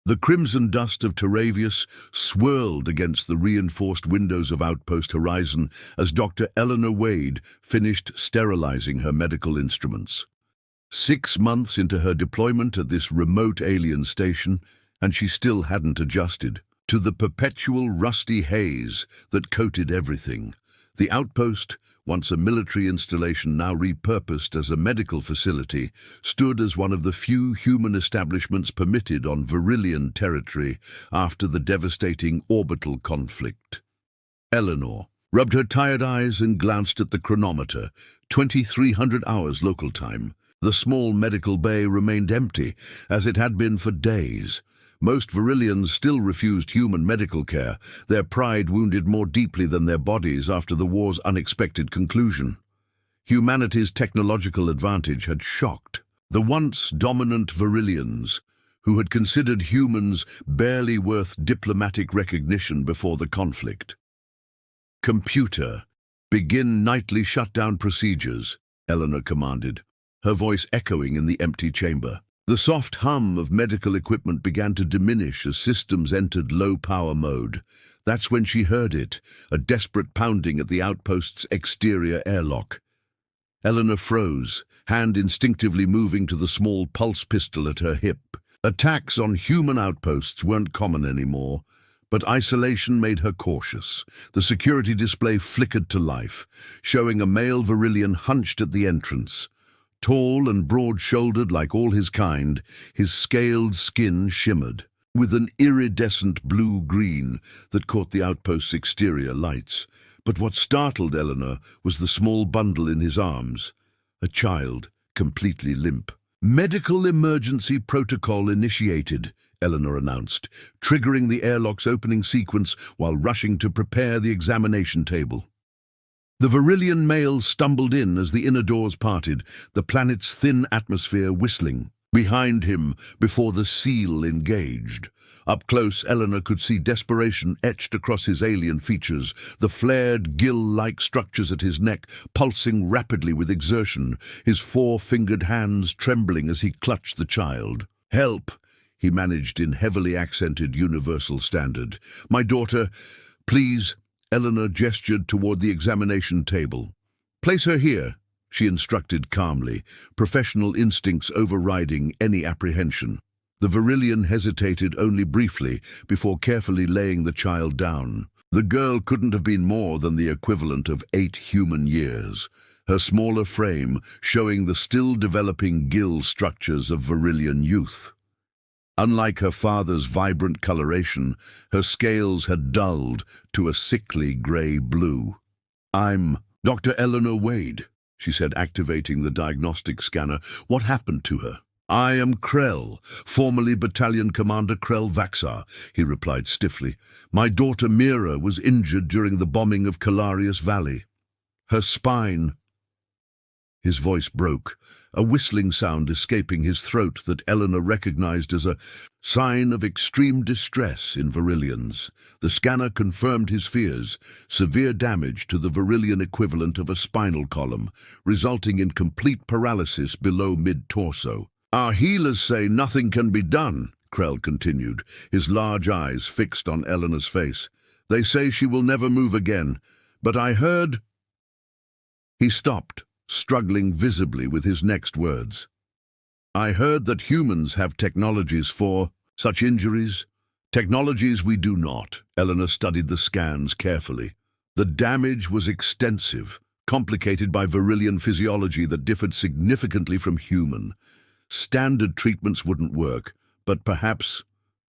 The crimson dust of Taravius swirled against the reinforced windows of Outpost Horizon as Dr. Eleanor Wade finished sterilizing her medical instruments. 6 months into her deployment at this remote alien station, and she still hadn't adjusted to the perpetual rusty haze that coated everything. The outpost, once a military installation now repurposed as a medical facility, stood as one of the few human establishments permitted on Virillian territory after the devastating orbital conflict. Eleanor rubbed her tired eyes and glanced at the chronometer, 2300 hours local time. The small medical bay remained empty, as it had been for days. Most Virillians still refused human medical care, their pride wounded more deeply than their bodies after the war's unexpected conclusion. Humanity's technological advantage had shocked the once dominant Virillians, who had considered humans barely worth diplomatic recognition before the conflict. "Computer, begin nightly shutdown procedures," Eleanor commanded, her voice echoing in the empty chamber. The soft hum of medical equipment began to diminish as systems entered low-power mode. That's when she heard it, a desperate pounding at the outpost's exterior airlock. Eleanor froze, hand instinctively moving to the small pulse pistol at her hip. Attacks on human outposts weren't common anymore, but isolation made her cautious. The security display flickered to life, showing a male Virillian hunched at the entrance. Tall and broad-shouldered like all his kind, his scaled skin shimmered with an iridescent blue-green that caught the outpost's exterior lights. But what startled Eleanor was the small bundle in his arms, a child, completely limp. "Medical emergency protocol initiated," Eleanor announced, triggering the airlock's opening sequence while rushing to prepare the examination table. The Virillian male stumbled in as the inner doors parted, the planet's thin atmosphere whistling behind him before the seal engaged. Up close, Eleanor could see desperation etched across his alien features, the flared gill-like structures at his neck pulsing rapidly with exertion, his 4-fingered hands trembling as he clutched the child. "Help," he managed in heavily accented universal standard. "My daughter, please." Eleanor gestured toward the examination table. "Place her here," she instructed calmly, professional instincts overriding any apprehension. The Virillian hesitated only briefly before carefully laying the child down. The girl couldn't have been more than the equivalent of 8 human years, her smaller frame showing the still-developing gill structures of Virillian youth. Unlike her father's vibrant coloration, her scales had dulled to a sickly grey-blue. "I'm Dr. Eleanor Wade," she said, activating the diagnostic scanner. "What happened to her?" "I am Krell, formerly Battalion Commander Krell Vaxar," he replied stiffly. "My daughter Mira was injured during the bombing of Calarius Valley. Her spine—" His voice broke, a whistling sound escaping his throat that Eleanor recognized as a sign of extreme distress in Virillians. The scanner confirmed his fears, severe damage to the Virillian equivalent of a spinal column, resulting in complete paralysis below mid-torso. "Our healers say nothing can be done," Krell continued, his large eyes fixed on Eleanor's face. "They say she will never move again, but I heard—" He stopped, struggling visibly with his next words. "I heard that humans have technologies for such injuries. Technologies we do not." Eleanor studied the scans carefully. The damage was extensive, complicated by Virillian physiology that differed significantly from human. Standard treatments wouldn't work, but perhaps—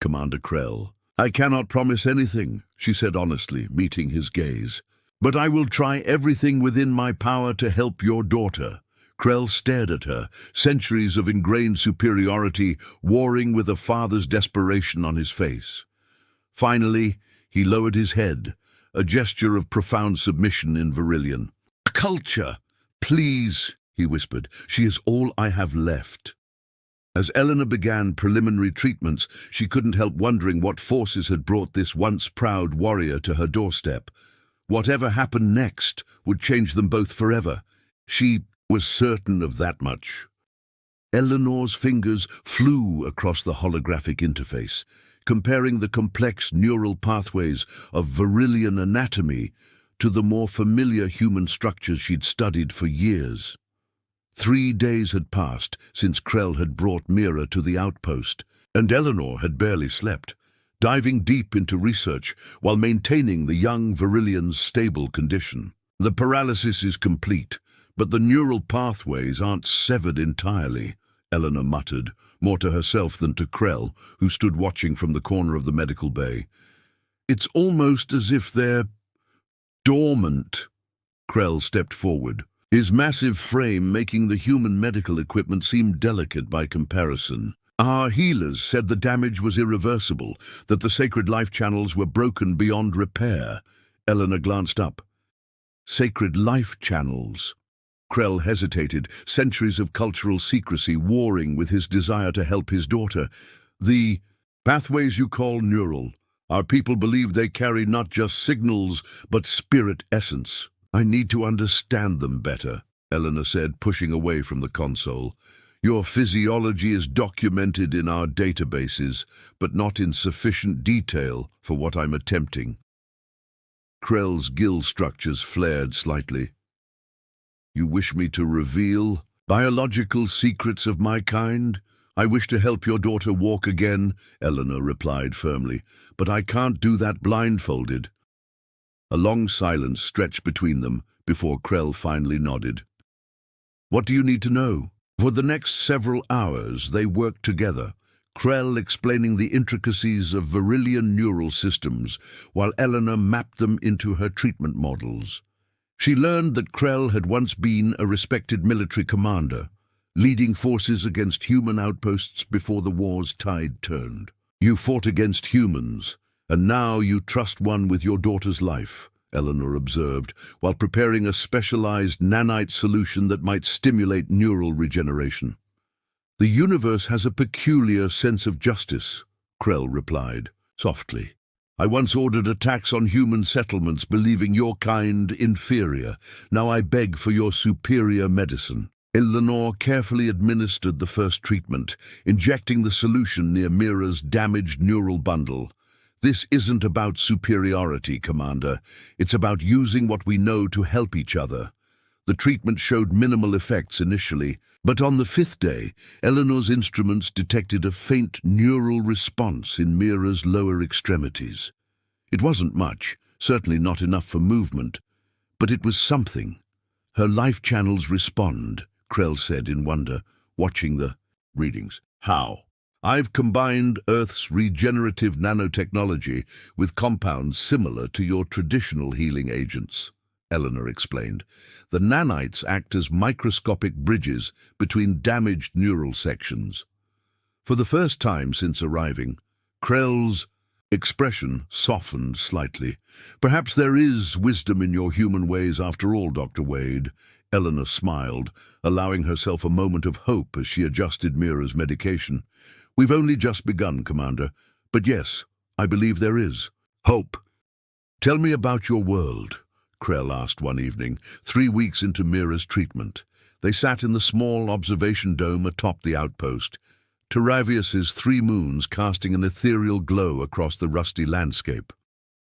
Commander Krell. "I cannot promise anything," she said honestly, meeting his gaze. "But I will try everything within my power to help your daughter." Krell stared at her, centuries of ingrained superiority warring with a father's desperation on his face. Finally, he lowered his head, a gesture of profound submission in Virillian. "Culture, please," he whispered. "She is all I have left." As Eleanor began preliminary treatments, she couldn't help wondering what forces had brought this once proud warrior to her doorstep. Whatever happened next would change them both forever. She was certain of that much. Eleanor's fingers flew across the holographic interface, comparing the complex neural pathways of Virillian anatomy to the more familiar human structures she'd studied for years. 3 days had passed since Krell had brought Mira to the outpost, and Eleanor had barely slept, diving deep into research while maintaining the young Virillian's stable condition. The paralysis is complete, but the neural pathways aren't severed entirely, Eleanor muttered, more to herself than to Krell, who stood watching from the corner of the medical bay. It's almost as if they're dormant. Krell stepped forward, his massive frame making the human medical equipment seem delicate by comparison. Our healers said the damage was irreversible, that the sacred life channels were broken beyond repair. Eleanor glanced up. Sacred life channels? Krell hesitated, centuries of cultural secrecy warring with his desire to help his daughter. The pathways you call neural. Our people believe they carry not just signals, but spirit essence. I need to understand them better, Eleanor said, pushing away from the console. Your physiology is documented in our databases, but not in sufficient detail for what I'm attempting. Krell's gill structures flared slightly. You wish me to reveal biological secrets of my kind? I wish to help your daughter walk again, Eleanor replied firmly, but I can't do that blindfolded. A long silence stretched between them before Krell finally nodded. What do you need to know? For the next several hours they worked together, Krell explaining the intricacies of Virillian neural systems while Eleanor mapped them into her treatment models. She learned that Krell had once been a respected military commander, leading forces against human outposts before the war's tide turned. You fought against humans, and now you trust one with your daughter's life, Eleanor observed, while preparing a specialized nanite solution that might stimulate neural regeneration. The universe has a peculiar sense of justice, Krell replied, softly. I once ordered attacks on human settlements, believing your kind inferior. Now I beg for your superior medicine. Eleanor carefully administered the first treatment, injecting the solution near Mira's damaged neural bundle. This isn't about superiority, Commander. It's about using what we know to help each other. The treatment showed minimal effects initially, but on the 5th day, Eleanor's instruments detected a faint neural response in Mira's lower extremities. It wasn't much, certainly not enough for movement, but it was something. Her life channels respond, Krell said in wonder, watching the readings. How? I've combined Earth's regenerative nanotechnology with compounds similar to your traditional healing agents, Eleanor explained. The nanites act as microscopic bridges between damaged neural sections. For the first time since arriving, Krell's expression softened slightly. Perhaps there is wisdom in your human ways after all, Dr. Wade. Eleanor smiled, allowing herself a moment of hope as she adjusted Mira's medication. We've only just begun, Commander, but yes, I believe there is. Hope. Tell me about your world, Krell asked one evening, 3 weeks into Mira's treatment. They sat in the small observation dome atop the outpost, Teravius's 3 moons casting an ethereal glow across the rusty landscape.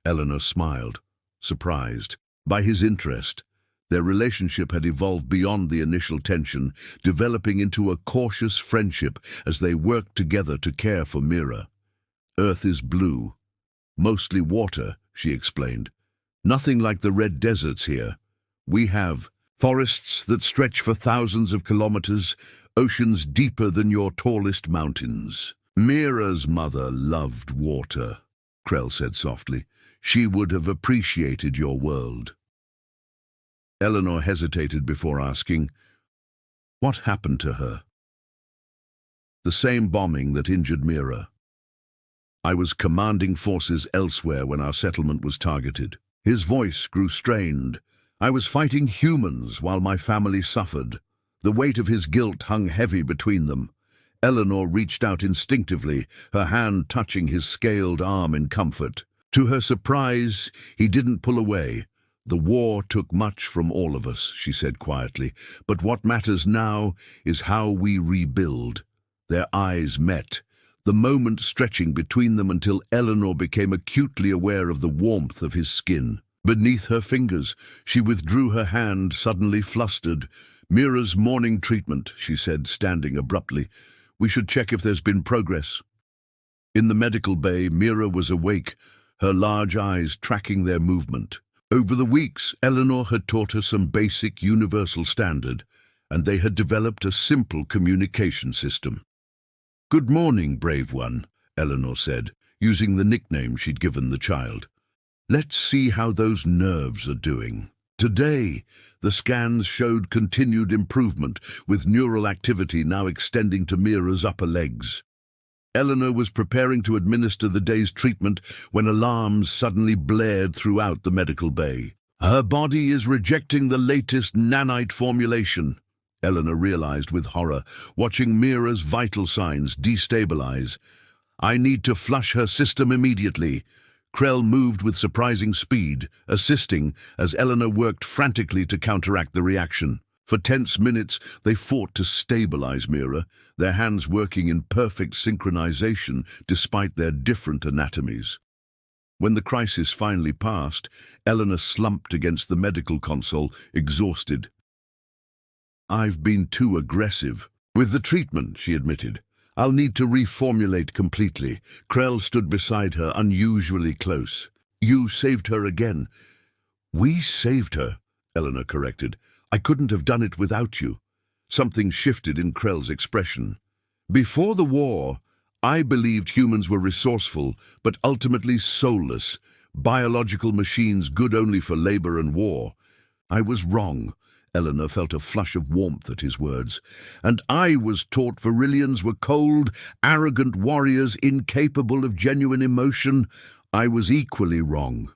Eleanor smiled, surprised by his interest. Their relationship had evolved beyond the initial tension, developing into a cautious friendship as they worked together to care for Mira. Earth is blue, mostly water, she explained. Nothing like the red deserts here. We have forests that stretch for thousands of kilometers, oceans deeper than your tallest mountains. Mira's mother loved water, Krell said softly. She would have appreciated your world. Eleanor hesitated before asking, what happened to her? The same bombing that injured Mira. I was commanding forces elsewhere when our settlement was targeted. His voice grew strained. I was fighting humans while my family suffered. The weight of his guilt hung heavy between them. Eleanor reached out instinctively, her hand touching his scaled arm in comfort. To her surprise, he didn't pull away. "The war took much from all of us," she said quietly, "but what matters now is how we rebuild." Their eyes met, the moment stretching between them until Eleanor became acutely aware of the warmth of his skin. Beneath her fingers, she withdrew her hand, suddenly flustered. "Mira's morning treatment," she said, standing abruptly. "We should check if there's been progress." In the medical bay, Mira was awake, her large eyes tracking their movement. Over the weeks, Eleanor had taught her some basic universal standard, and they had developed a simple communication system. "Good morning, brave one," Eleanor said, using the nickname she'd given the child. "Let's see how those nerves are doing." Today, the scans showed continued improvement, with neural activity now extending to Mira's upper legs. Eleanor was preparing to administer the day's treatment when alarms suddenly blared throughout the medical bay. "Her body is rejecting the latest nanite formulation," Eleanor realized with horror, watching Mira's vital signs destabilize. "I need to flush her system immediately." Krell moved with surprising speed, assisting as Eleanor worked frantically to counteract the reaction. For tense minutes, they fought to stabilize Mira, their hands working in perfect synchronization despite their different anatomies. When the crisis finally passed, Eleanor slumped against the medical console, exhausted. "I've been too aggressive with the treatment," she admitted. "I'll need to reformulate completely." Krell stood beside her, unusually close. "You saved her again." "We saved her," Eleanor corrected. "I couldn't have done it without you." Something shifted in Krell's expression. "Before the war, I believed humans were resourceful, but ultimately soulless, biological machines good only for labor and war. I was wrong." Eleanor felt a flush of warmth at his words. "And I was taught Virillians were cold, arrogant warriors incapable of genuine emotion. I was equally wrong."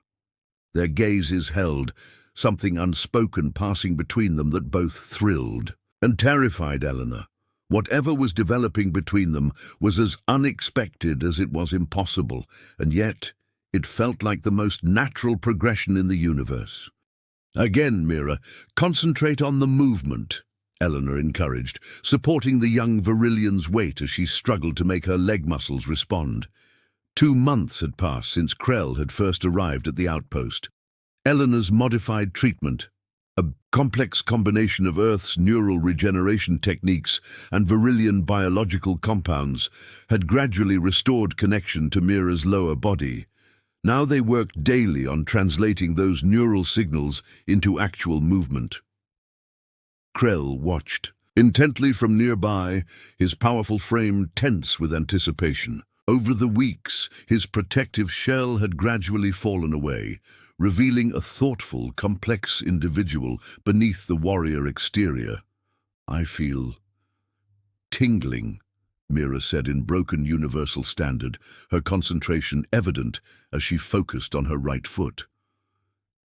Their gazes held, something unspoken passing between them that both thrilled and terrified Eleanor. Whatever was developing between them was as unexpected as it was impossible, and yet it felt like the most natural progression in the universe. "Again, Mira, concentrate on the movement," Eleanor encouraged, supporting the young Virillian's weight as she struggled to make her leg muscles respond. 2 months had passed since Krell had first arrived at the outpost. Eleanor's modified treatment, a complex combination of Earth's neural regeneration techniques and Virillian biological compounds, had gradually restored connection to Mira's lower body. Now they worked daily on translating those neural signals into actual movement. Krell watched intently from nearby, his powerful frame tense with anticipation. Over the weeks, his protective shell had gradually fallen away, revealing a thoughtful, complex individual beneath the warrior exterior. "I feel tingling," Mira said in broken universal standard, her concentration evident as she focused on her right foot.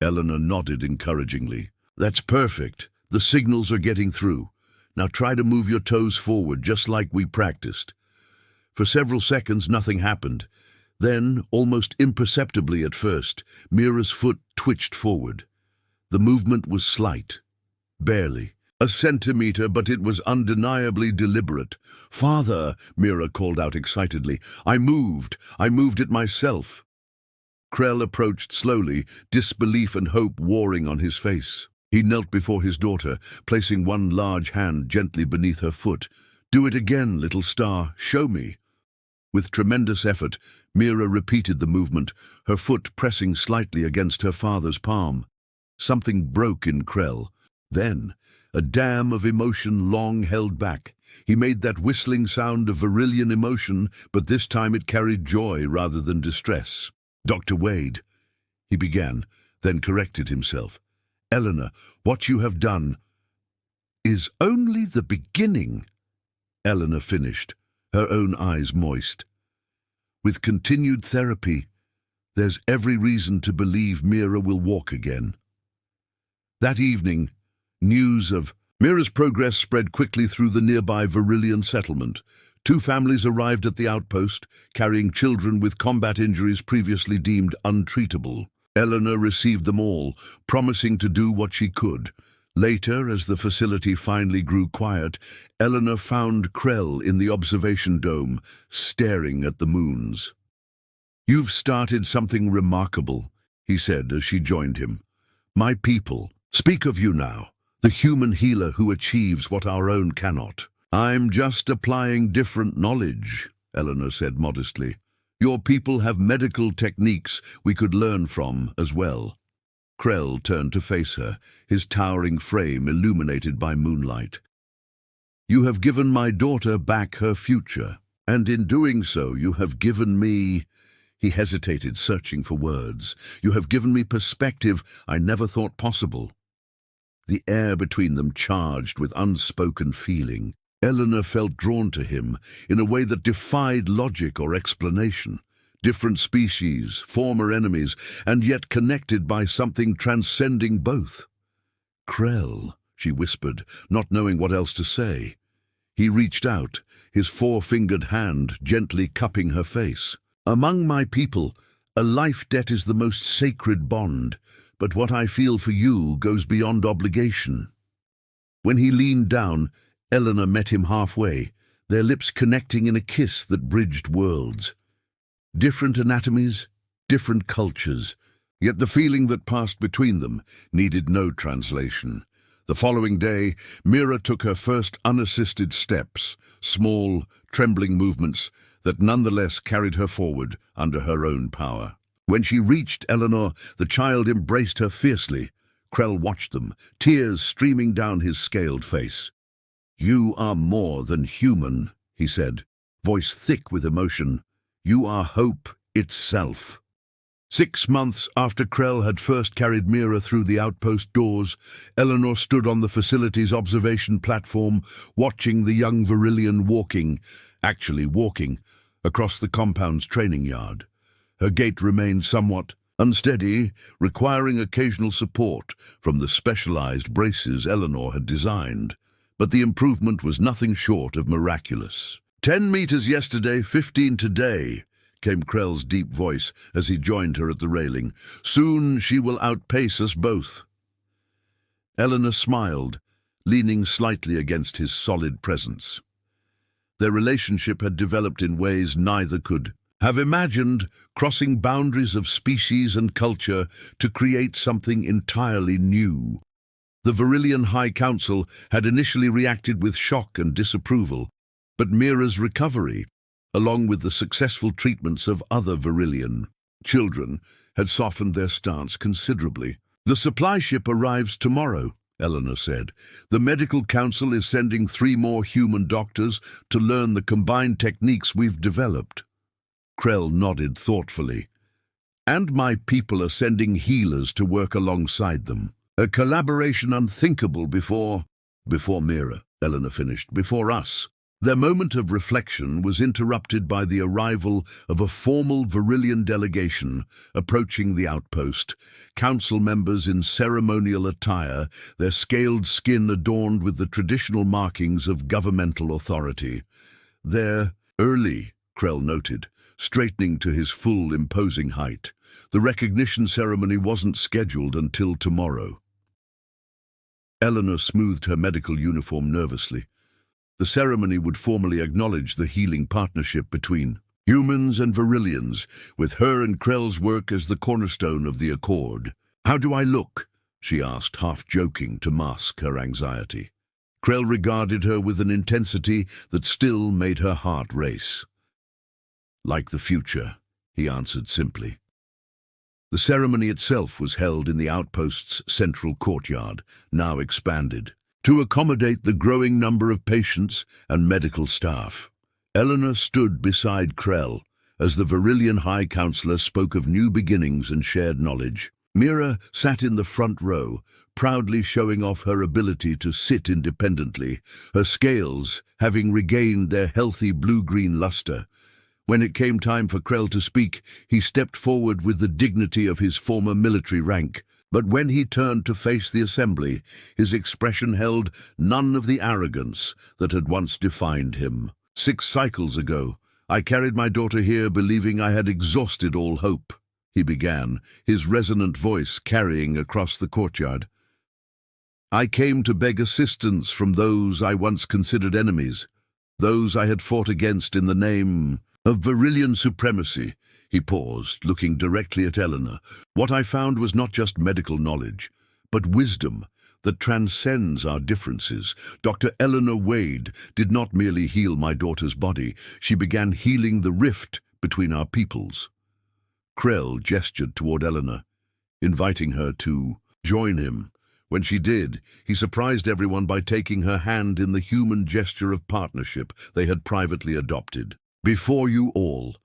Eleanor nodded encouragingly. "That's perfect. The signals are getting through. Now try to move your toes forward, just like we practiced." For several seconds, nothing happened. Then, almost imperceptibly at first, Mira's foot twitched forward. The movement was slight, barely a centimeter, but it was undeniably deliberate. "Father," Mira called out excitedly, I moved it myself." Krell approached slowly, disbelief and hope warring on his face. He knelt before his daughter, placing one large hand gently beneath her foot. "Do it again, little star, show me." With tremendous effort, Mira repeated the movement, her foot pressing slightly against her father's palm. Something broke in Krell. Then, a dam of emotion long held back. He made that whistling sound of Virillian emotion, but this time it carried joy rather than distress. "Dr. Wade," he began, then corrected himself. "Eleanor, what you have done is only the beginning." Eleanor finished, her own eyes moist. "With continued therapy, there's every reason to believe Mira will walk again." That evening, news of Mira's progress spread quickly through the nearby Virillian settlement. 2 families arrived at the outpost, carrying children with combat injuries previously deemed untreatable. Eleanor received them all, promising to do what she could. Later, as the facility finally grew quiet, Eleanor found Krell in the observation dome, staring at the moons. "You've started something remarkable," he said as she joined him. "My people, speak of you now, the human healer who achieves what our own cannot." "I'm just applying different knowledge," Eleanor said modestly. "Your people have medical techniques we could learn from as well." Krell turned to face her, his towering frame illuminated by moonlight. "You have given my daughter back her future, and in doing so you have given me—" He hesitated, searching for words. "You have given me perspective I never thought possible." The air between them charged with unspoken feeling. Eleanor felt drawn to him in a way that defied logic or explanation. Different species, former enemies, and yet connected by something transcending both. "Krell," she whispered, not knowing what else to say. He reached out, his four-fingered hand gently cupping her face. "Among my people, a life debt is the most sacred bond, but what I feel for you goes beyond obligation." When he leaned down, Eleanor met him halfway, their lips connecting in a kiss that bridged worlds. Different anatomies, different cultures, yet the feeling that passed between them needed no translation. The following day, Mira took her first unassisted steps, small, trembling movements that nonetheless carried her forward under her own power. When she reached Eleanor, the child embraced her fiercely. Krell watched them, tears streaming down his scaled face. "You are more than human," he said, voice thick with emotion. "You are hope itself." 6 months after Krell had first carried Mira through the outpost doors, Eleanor stood on the facility's observation platform, watching the young Virillian walking, across the compound's training yard. Her gait remained somewhat unsteady, requiring occasional support from the specialized braces Eleanor had designed. But the improvement was nothing short of miraculous. 10 meters yesterday, 15 today," came Krell's deep voice as he joined her at the railing. "Soon she will outpace us both." Eleanor smiled, leaning slightly against his solid presence. Their relationship had developed in ways neither could have imagined, crossing boundaries of species and culture to create something entirely new. The Virillian High Council had initially reacted with shock and disapproval, but Mira's recovery, along with the successful treatments of other Virillian children, had softened their stance considerably. "The supply ship arrives tomorrow," Eleanor said. "The Medical Council is sending 3 more human doctors to learn the combined techniques we've developed." Krell nodded thoughtfully. "And my people are sending healers to work alongside them. A collaboration unthinkable before Mira," Eleanor finished, "before us." Their moment of reflection was interrupted by the arrival of a formal Virillian delegation approaching the outpost. Council members in ceremonial attire, their scaled skin adorned with the traditional markings of governmental authority. "They're early," Krell noted, straightening to his full, imposing height. "The recognition ceremony wasn't scheduled until tomorrow." Eleanor smoothed her medical uniform nervously. The ceremony would formally acknowledge the healing partnership between humans and Virillians, with her and Krell's work as the cornerstone of the accord. "How do I look?" she asked, half joking to mask her anxiety. Krell regarded her with an intensity that still made her heart race. "Like the future," he answered simply. The ceremony itself was held in the outpost's central courtyard, now expanded, to accommodate the growing number of patients and medical staff. Eleanor stood beside Krell as the Virillian High Counselor spoke of new beginnings and shared knowledge. Mira sat in the front row, proudly showing off her ability to sit independently, her scales having regained their healthy blue-green luster. When it came time for Krell to speak, he stepped forward with the dignity of his former military rank. But when he turned to face the assembly, his expression held none of the arrogance that had once defined him. 6 cycles ago, I carried my daughter here believing I had exhausted all hope. he began, his resonant voice carrying across the courtyard. I came to beg assistance from those I once considered enemies, those I had fought against in the name of Varillian supremacy. He paused, looking directly at Eleanor. What I found was not just medical knowledge, but wisdom that transcends our differences. Dr. Eleanor Wade did not merely heal my daughter's body, she began healing the rift between our peoples. Krell gestured toward Eleanor, inviting her to join him. When she did, he surprised everyone by taking her hand in the human gesture of partnership they had privately adopted. Before you all,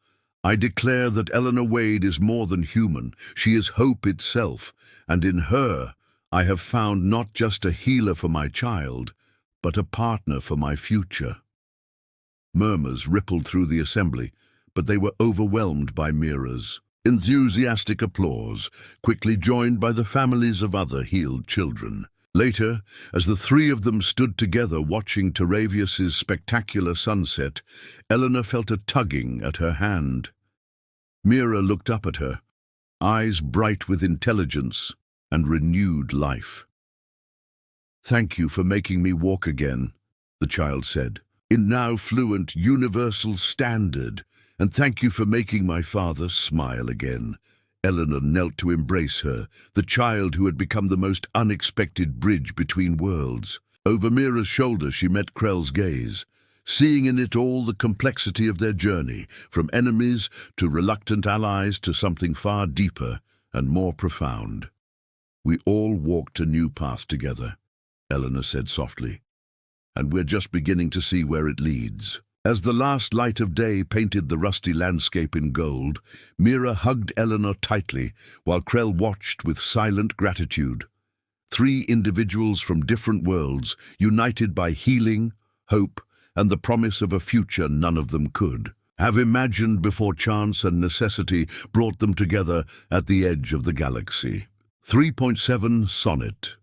I declare that Eleanor Wade is more than human. She is hope itself, and in her I have found not just a healer for my child, but a partner for my future. Murmurs rippled through the assembly, but they were overwhelmed by Mira's enthusiastic applause, quickly joined by the families of other healed children. Later, as the three of them stood together watching Taravius's spectacular sunset, Eleanor felt a tugging at her hand. Mira looked up at her, eyes bright with intelligence and renewed life. Thank you for making me walk again, the child said, in now fluent universal standard, and thank you for making my father smile again. Eleanor knelt to embrace her, the child who had become the most unexpected bridge between worlds. Over Mira's shoulder she met Krell's gaze, seeing in it all the complexity of their journey, from enemies to reluctant allies to something far deeper and more profound. We all walked a new path together, Eleanor said softly, and we're just beginning to see where it leads. As the last light of day painted the rusty landscape in gold, Mira hugged Eleanor tightly while Krell watched with silent gratitude. Three individuals from different worlds, united by healing, hope, and the promise of a future none of them could have imagined before chance and necessity brought them together at the edge of the galaxy. 3.7 Sonnet.